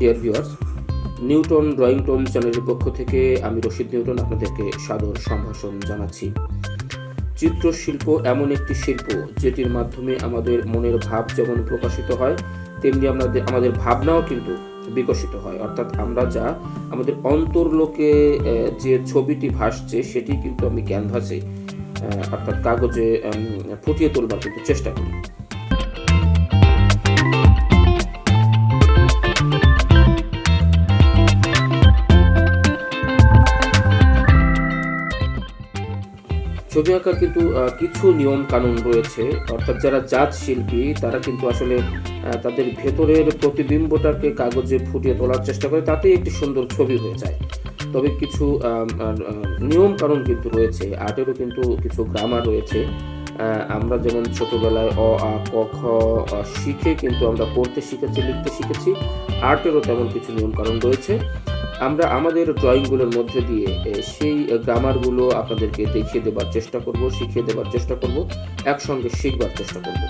Dear viewers, Newton drawing tone চ্যানেলের পক্ষ থেকে আমি রশিদ নিউটন আপনাদেরকে সাদর সম্ভাষণ জানাচ্ছি। চিত্রশিল্প এমন একটি শিল্প যেটির মাধ্যমে আমাদের মনের ভাব যেমন প্রকাশিত হয়, তেমনি আমাদের ভাবনাও কিন্তু বিকশিত হয়। অর্থাৎ আমরা যা আমাদের অন্তর্লোকে যে ছবিটি ভাসছে সেটি কিন্তু আমি ক্যানভাসে অর্থাৎ কাগজে ফুটিয়ে তোলবার কিন্তু চেষ্টা করি। ছবি আঁকার কিন্তু কিছু নিয়ম কানুন রয়েছে। অর্থাৎ যারা জাত শিল্পী তারা কিন্তু আসলে তাদের ভেতরের প্রতিবিম্বটাকে কাগজে ফুটিয়ে তোলার চেষ্টা করে, তাতেই একটি সুন্দর ছবি হয়ে যায়। তবে কিছু নিয়ম কানুন কিন্তু রয়েছে, আর্টেরও কিন্তু কিছু গ্রামার রয়েছে। আমরা যেমন ছোটবেলায় অ আ ক খ শিখে কিন্তু আমরা পড়তে শিখেছি, লিখতে শিখেছি, আর্টেরও তেমন কিছু নিয়ম কানুন রয়েছে। আমরা আমাদের ড্রয়িংগুলোর মধ্যে দিয়ে সেই গ্রামারগুলো আপনাদেরকে দেখিয়ে দেবার চেষ্টা করব, শিখিয়ে দেবার চেষ্টা করব, একসঙ্গে শিখবার চেষ্টা করব।